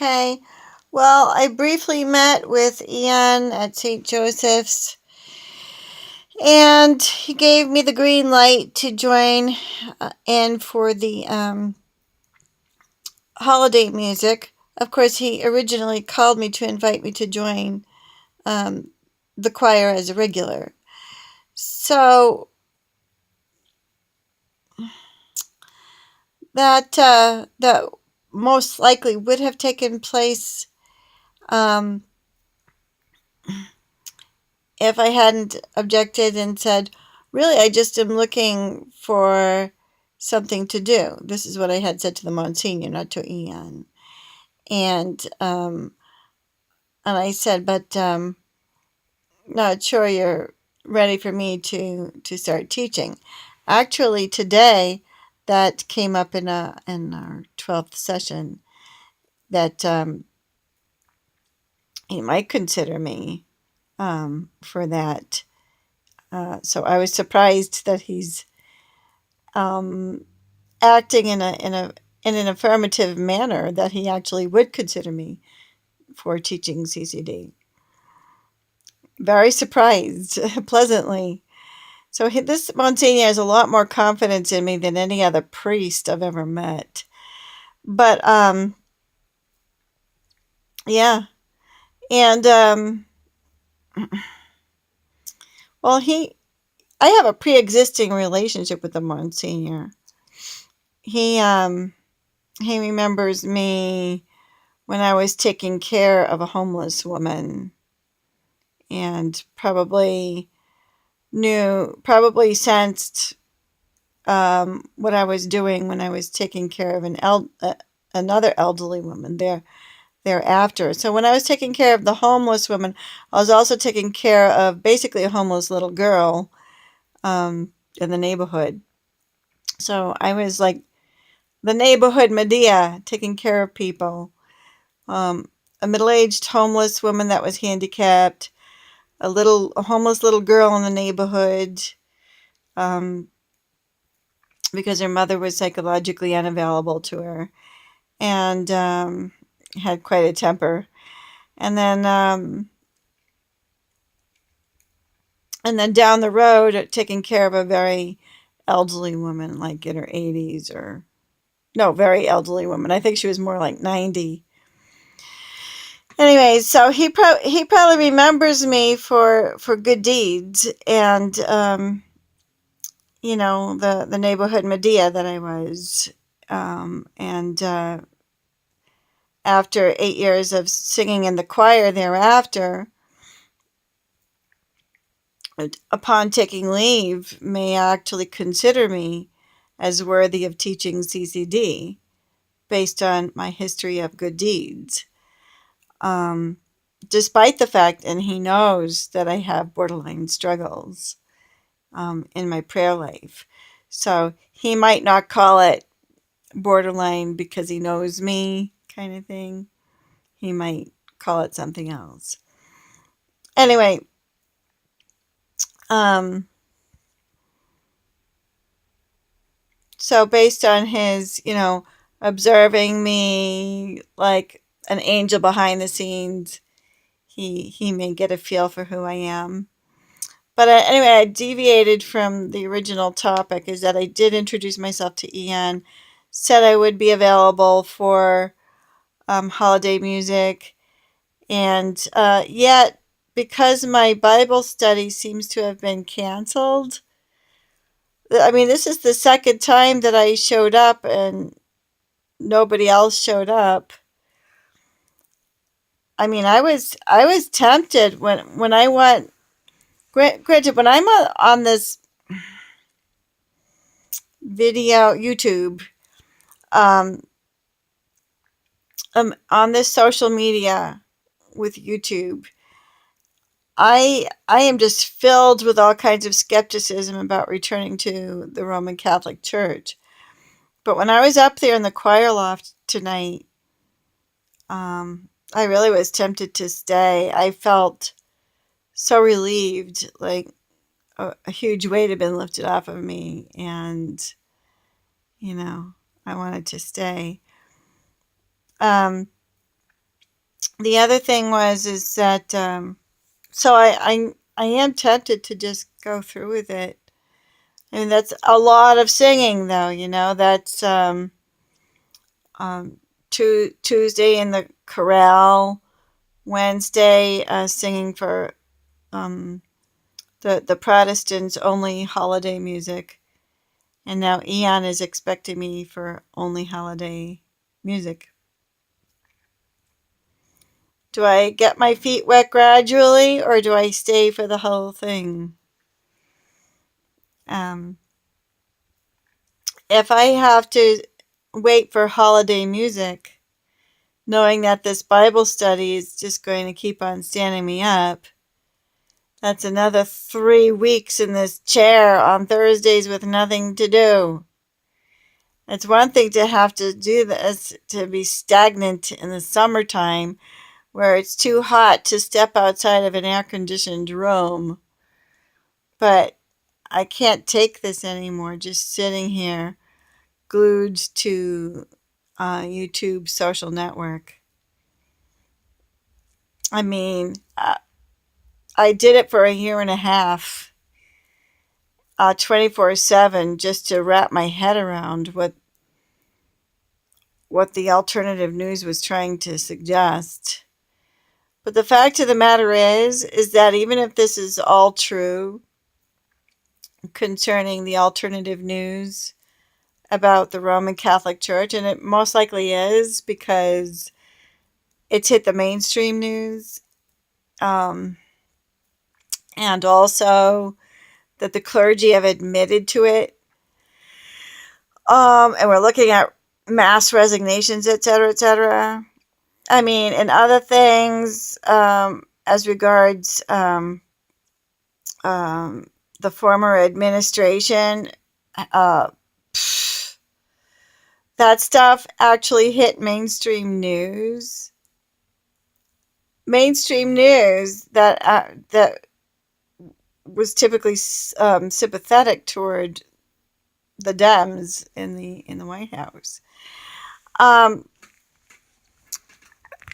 Okay. Well, I briefly met with Ian at St. Joseph's, and he gave me the green light to join in for the holiday music. Of course, he originally called me to invite me to join um, the choir as a regular. So that most likely would have taken place um, if I hadn't objected and said, really, I just am looking for something to do. This is what I had said to the Monsignor, not to Ian. And and I said, but not sure you're ready for me to start teaching. Actually, today that came up in our 12th session that he might consider me for that. So I was surprised that he's um, acting in an affirmative manner that he actually would consider me for teaching CCD. Very surprised, pleasantly. So this Monsignor has a lot more confidence in me than any other priest I've ever met. But yeah, and well, I have a pre-existing relationship with the Monsignor. He um, he remembers me when I was taking care of a homeless woman, and probably sensed what I was doing when I was taking care of another elderly woman thereafter. So when I was taking care of the homeless woman, I was also taking care of basically a homeless little girl in the neighborhood. So I was like the neighborhood Medea, taking care of people. A middle-aged homeless woman that was handicapped, a homeless little girl in the neighborhood, um, because her mother was psychologically unavailable to her, and had quite a temper. And then down the road, taking care of a very elderly woman, like in her 80s, or no, very elderly woman. I think she was more like 90. Anyway, so he probably remembers me for good deeds, and the neighborhood Medea that I was, and after 8 years of singing in the choir thereafter, upon taking leave, may actually consider me as worthy of teaching CCD based on my history of good deeds. Um, Despite the fact, and he knows that I have borderline struggles in my prayer life. So he might not call it borderline because he knows me, kind of thing. He might call it something else. Anyway, um, so based on his, observing me like an angel behind the scenes, he may get a feel for who I am. But anyway, I deviated from the original topic, is that I did introduce myself to Ian, said I would be available for holiday music, and yet, because my Bible study seems to have been canceled, I mean, this is the second time that I showed up and nobody else showed up. I mean, I was tempted when I went. Granted, when I'm on this video YouTube, um, on this social media with YouTube, I am just filled with all kinds of skepticism about returning to the Roman Catholic Church. But when I was up there in the choir loft tonight, I really was tempted to stay. I felt so relieved, like a huge weight had been lifted off of me, and you know, I wanted to stay. Um, the other thing is that so I am tempted to just go through with it. I mean, that's a lot of singing, though. That's um, Tuesday in the chorale, Wednesday singing for um, the Protestants only holiday music, and now Eon is expecting me for only holiday music. Do I get my feet wet gradually, or do I stay for the whole thing? Um, if I have to wait for holiday music, knowing that this Bible study is just going to keep on standing me up, that's another 3 weeks in this chair on Thursdays with nothing to do. It's one thing to have to do this, to be stagnant in the summertime where it's too hot to step outside of an air conditioned room. But I can't take this anymore, just sitting here glued to YouTube social network. I mean, I did it for a year and a half, 24/7, just to wrap my head around what the alternative news was trying to suggest. But the fact of the matter is that even if this is all true concerning the alternative news about the Roman Catholic Church, and it most likely is because it's hit the mainstream news, um, and also that the clergy have admitted to it, and we're looking at mass resignations, etc., etc. I mean, and other things as regards um, the former administration, uh, that stuff actually hit mainstream news that was typically sympathetic toward the Dems in the White House. Um,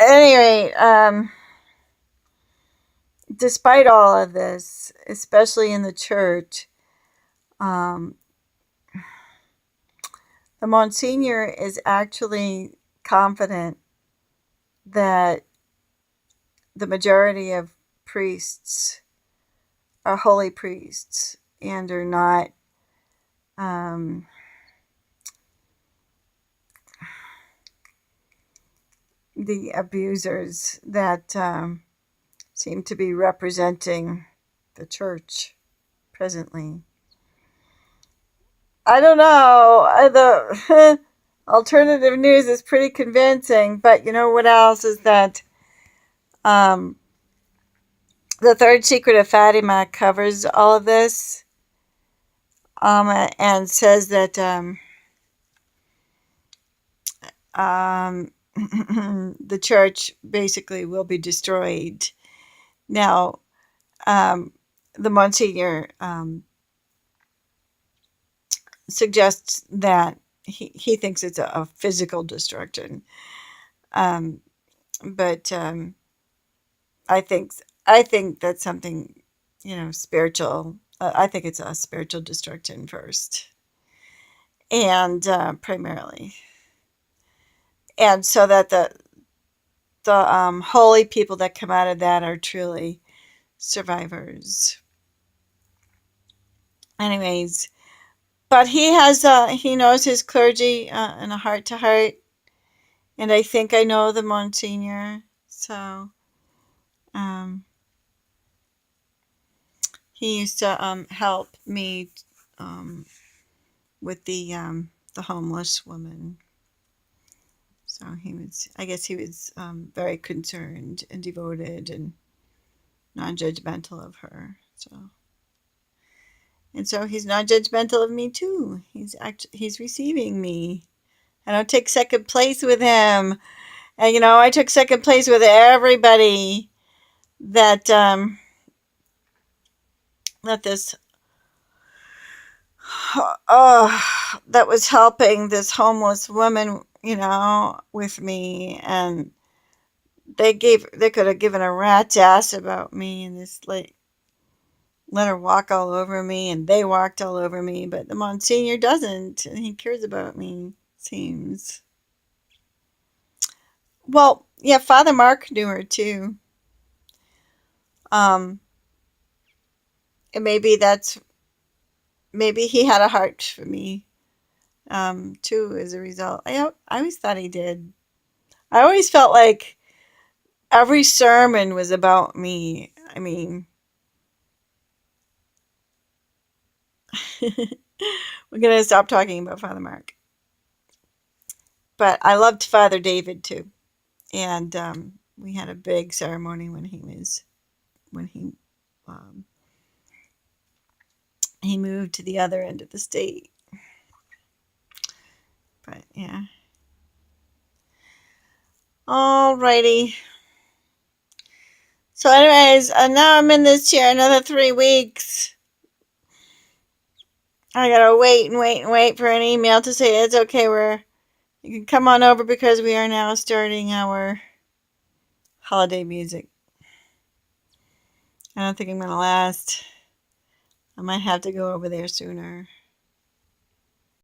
anyway, despite all of this, especially in the church, um, the Monsignor is actually confident that the majority of priests are holy priests and are not um, the abusers that seem to be representing the church presently. I don't know. The alternative news is pretty convincing, but you know what else is that um, the Third Secret of Fatima covers all of this, and says that the church basically will be destroyed. Now, um, the Monsignor suggests that he thinks it's a physical destruction, um, but I think I think that's something, spiritual. I think it's a spiritual destruction first, and primarily, and so that the holy people that come out of that are truly survivors. Anyways, but he knows his clergy in a heart to heart, and I think I know the Monsignor, so um, he used to help me um, with the homeless woman. So I guess he was very concerned and devoted and non-judgmental of her. So he's non-judgmental of me too. He's receiving me. I don't take second place with him. And I took second place with everybody that this uh, that was helping this homeless woman, with me, and they could have given a rat's ass about me and just like let her walk all over me, and they walked all over me, but the Monsignor doesn't, and he cares about me, seems. Well, yeah, Father Mark knew her too. Um, and maybe he had a heart for me, too, as a result. I always thought he did. I always felt like every sermon was about me. I mean, we're gonna stop talking about Father Mark, but I loved Father David too, and we had a big ceremony when um, he moved to the other end of the state. But yeah, alrighty. So, anyways, now I'm in this chair another 3 weeks. I gotta wait and wait and wait for an email to say it's okay. You can come on over because we are now starting our holiday music. I don't think I'm gonna last. I might have to go over there sooner.